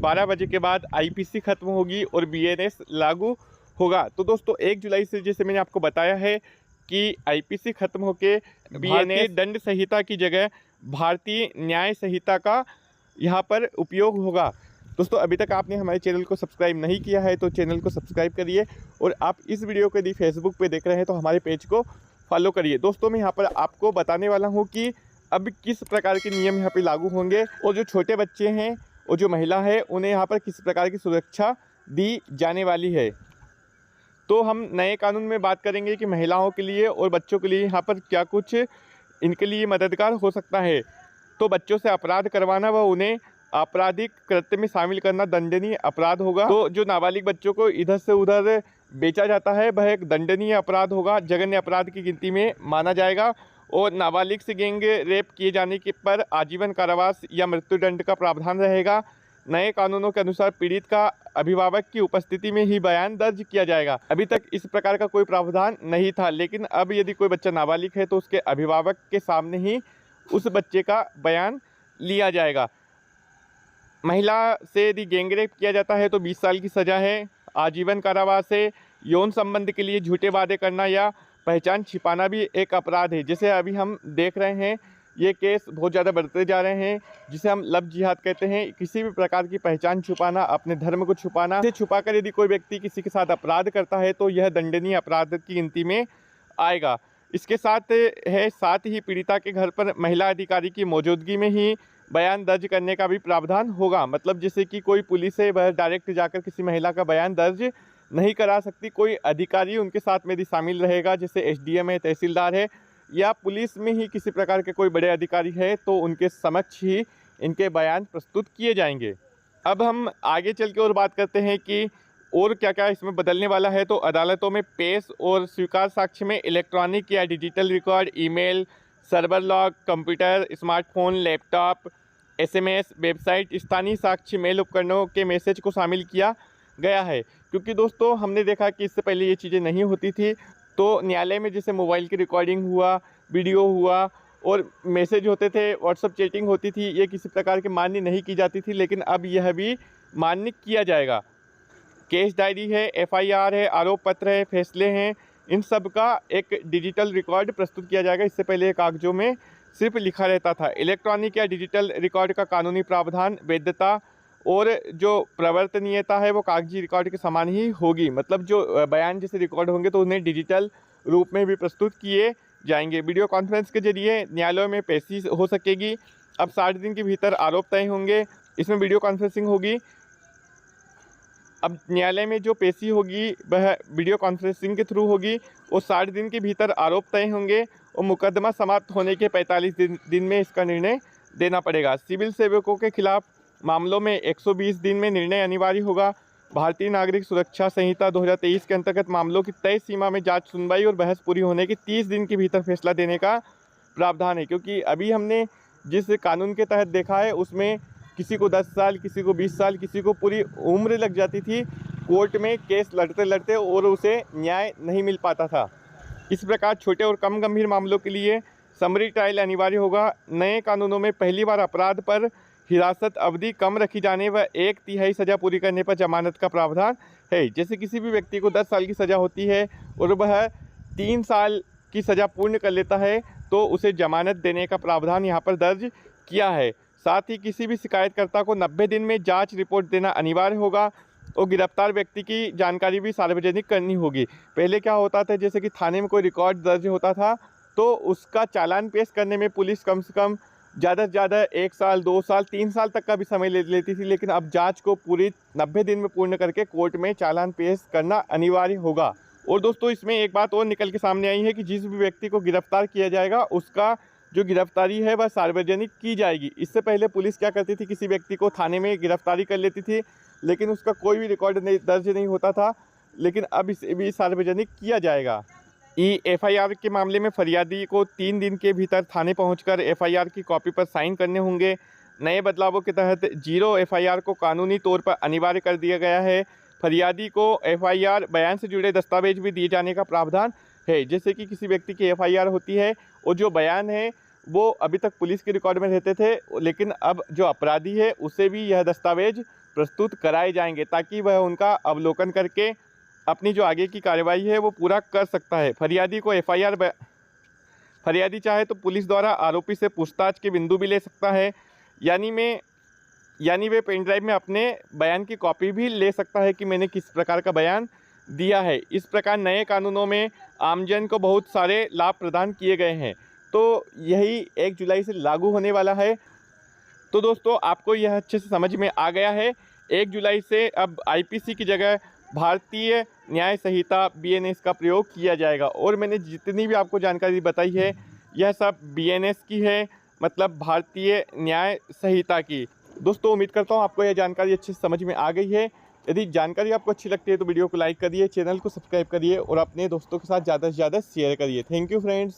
12 बजे के बाद आईपीसी खत्म होगी और बीएनएस लागू होगा। तो दोस्तों 1 जुलाई से जैसे मैंने आपको बताया है कि आईपीसी खत्म होके भारतीय दंड संहिता की जगह भारतीय न्याय संहिता का यहाँ पर उपयोग होगा। दोस्तों अभी तक आपने हमारे चैनल को सब्सक्राइब नहीं किया है तो चैनल को सब्सक्राइब करिए, और आप इस वीडियो को यदि फेसबुक पे देख रहे हैं तो हमारे पेज को फॉलो करिए। दोस्तों मैं यहाँ पर आपको बताने वाला हूँ कि अब किस प्रकार के नियम यहाँ पे लागू होंगे, और जो छोटे बच्चे हैं और जो महिला है उन्हें यहाँ पर किस प्रकार की सुरक्षा दी जाने वाली है। तो हम नए कानून में बात करेंगे कि महिलाओं के लिए और बच्चों के लिए यहाँ पर क्या कुछ इनके लिए मददगार हो सकता है। तो बच्चों से अपराध करवाना व उन्हें आपराधिक कृत्य में शामिल करना दंडनीय अपराध होगा। तो जो नाबालिग बच्चों को इधर से उधर बेचा जाता है वह एक दंडनीय अपराध होगा, जघन्य अपराध की गिनती में माना जाएगा। और नाबालिग से गैंग रेप किए जाने के पर आजीवन कारावास या मृत्युदंड का प्रावधान रहेगा। नए कानूनों के अनुसार पीड़ित का अभिभावक की उपस्थिति में ही बयान दर्ज किया जाएगा। अभी तक इस प्रकार का कोई प्रावधान नहीं था, लेकिन अब यदि कोई बच्चा नाबालिग है तो उसके अभिभावक के सामने ही उस बच्चे का बयान लिया जाएगा। महिला से यदि गैंग रेप किया जाता है तो 20 साल की सज़ा है, आजीवन कारावास है। यौन संबंध के लिए झूठे वादे करना या पहचान छिपाना भी एक अपराध है। जैसे अभी हम देख रहे हैं ये केस बहुत ज़्यादा बढ़ते जा रहे हैं, जिसे हम लव जिहाद कहते हैं। किसी भी प्रकार की पहचान छुपाना, अपने धर्म को छुपाना, इसे छुपाकर यदि कोई व्यक्ति किसी के साथ अपराध करता है तो यह दंडनीय अपराध की गिनती में आएगा। इसके साथ ही पीड़िता के घर पर महिला अधिकारी की मौजूदगी में ही बयान दर्ज करने का भी प्रावधान होगा। मतलब जैसे कि कोई पुलिस है वह डायरेक्ट जाकर किसी महिला का बयान दर्ज नहीं करा सकती, कोई अधिकारी उनके साथ में यदि शामिल रहेगा, जैसे एसडीएम है, तहसीलदार है, या पुलिस में ही किसी प्रकार के कोई बड़े अधिकारी है तो उनके समक्ष ही इनके बयान प्रस्तुत किए जाएंगे। अब हम आगे चल के और बात करते हैं कि और क्या क्या इसमें बदलने वाला है। तो अदालतों में पेश और स्वीकार साक्ष्य में इलेक्ट्रॉनिक या digital record, email, server log, computer, smartphone, laptop, SMS, website, स्थानीय साक्ष्य मेल उपकरणों के मैसेज को शामिल किया गया है। क्योंकि दोस्तों हमने देखा कि इससे पहले ये चीज़ें नहीं होती थी। तो न्यायालय में जैसे मोबाइल की रिकॉर्डिंग हुआ, वीडियो हुआ और मैसेज होते थे, व्हाट्सएप चैटिंग होती थी, ये किसी प्रकार के मान्य नहीं की जाती थी, लेकिन अब यह भी मान्य किया जाएगा। केस डायरी है, एफआईआर है, आरोप पत्र है, फैसले हैं, इन सब का एक डिजिटल रिकॉर्ड प्रस्तुत किया जाएगा। इससे पहले कागजों में सिर्फ लिखा रहता था। इलेक्ट्रॉनिक या डिजिटल रिकॉर्ड का कानूनी प्रावधान, वैधता और जो प्रवर्तनीयता है वो कागजी रिकॉर्ड के समान ही होगी। मतलब जो बयान जैसे रिकॉर्ड होंगे तो उन्हें डिजिटल रूप में भी प्रस्तुत किए जाएंगे। वीडियो कॉन्फ्रेंस के जरिए न्यायालयों में पेशी हो सकेगी। अब 60 दिन के भीतर आरोप तय होंगे, इसमें वीडियो कॉन्फ्रेंसिंग होगी। अब न्यायालय में जो पेशी होगी वह वीडियो कॉन्फ्रेंसिंग के थ्रू होगी और 60 दिन के भीतर आरोप तय होंगे और मुकदमा समाप्त होने के 45 दिन में इसका निर्णय देना पड़ेगा। सिविल सेवकों के खिलाफ मामलों में 120 दिन में निर्णय अनिवार्य होगा। भारतीय नागरिक सुरक्षा संहिता 2023 के अंतर्गत मामलों की तय सीमा में जांच, सुनवाई और बहस पूरी होने के 30 दिन के भीतर फैसला देने का प्रावधान है। क्योंकि अभी हमने जिस कानून के तहत देखा है उसमें किसी को 10 साल, किसी को 20 साल, किसी को पूरी उम्र लग जाती थी कोर्ट में केस लड़ते लड़ते, और उसे न्याय नहीं मिल पाता था। इस प्रकार छोटे और कम गंभीर मामलों के लिए समरी ट्रायल अनिवार्य होगा। नए कानूनों में पहली बार अपराध पर हिरासत अवधि कम रखी जाने व 1/3 सज़ा पूरी करने पर जमानत का प्रावधान है। जैसे किसी भी व्यक्ति को 10 साल की सज़ा होती है और वह 3 साल की सज़ा पूर्ण कर लेता है तो उसे जमानत देने का प्रावधान यहाँ पर दर्ज किया है। साथ ही किसी भी शिकायतकर्ता को 90 दिन में जांच रिपोर्ट देना अनिवार्य होगा और गिरफ्तार व्यक्ति की जानकारी भी सार्वजनिक करनी होगी। पहले क्या होता था, जैसे कि थाने में कोई रिकॉर्ड दर्ज होता था तो उसका चालान पेश करने में पुलिस कम से कम ज़्यादा से ज़्यादा 1 साल, 2 साल, 3 साल तक का भी समय ले लेती थी, लेकिन अब जांच को पूरी 90 दिन में पूर्ण करके कोर्ट में चालान पेश करना अनिवार्य होगा। और दोस्तों इसमें एक बात और निकल के सामने आई है कि जिस भी व्यक्ति को गिरफ्तार किया जाएगा उसका जो गिरफ्तारी है वह सार्वजनिक की जाएगी। इससे पहले पुलिस क्या करती थी, किसी व्यक्ति को थाने में गिरफ्तारी कर लेती थी लेकिन उसका कोई भी रिकॉर्ड दर्ज नहीं होता था, लेकिन अब इसे भी सार्वजनिक किया जाएगा। एफआईआर के मामले में फरियादी को 3 दिन के भीतर थाने पहुंचकर एफआईआर की कॉपी पर साइन करने होंगे। नए बदलावों के तहत 0 एफआईआर को कानूनी तौर पर अनिवार्य कर दिया गया है। फरियादी को एफआईआर बयान से जुड़े दस्तावेज भी दिए जाने का प्रावधान है। जैसे कि किसी व्यक्ति की एफआईआर होती है और जो बयान है वो अभी तक पुलिस के रिकॉर्ड में रहते थे, लेकिन अब जो अपराधी है उसे भी यह दस्तावेज प्रस्तुत कराए जाएंगे ताकि वह उनका अवलोकन करके अपनी जो आगे की कार्रवाई है वो पूरा कर सकता है। फरियादी को फरियादी चाहे तो पुलिस द्वारा आरोपी से पूछताछ के बिंदु भी ले सकता है, यानी वे पेन ड्राइव में अपने बयान की कॉपी भी ले सकता है कि मैंने किस प्रकार का बयान दिया है। इस प्रकार नए कानूनों में आमजन को बहुत सारे लाभ प्रदान किए गए हैं। तो यही 1 जुलाई से लागू होने वाला है। तो दोस्तों आपको यह अच्छे से समझ में आ गया है। 1 जुलाई से अब आईपीसी की जगह भारतीय न्याय संहिता बीएनएस का प्रयोग किया जाएगा। और मैंने जितनी भी आपको जानकारी बताई है यह सब बीएनएस की है, मतलब भारतीय न्याय संहिता की। दोस्तों उम्मीद करता हूँ आपको यह जानकारी अच्छे से समझ में आ गई है। यदि जानकारी आपको अच्छी लगती है तो वीडियो को लाइक करिए, चैनल को सब्सक्राइब करिए और अपने दोस्तों के साथ ज़्यादा से ज़्यादा शेयर करिए। Thank you friends.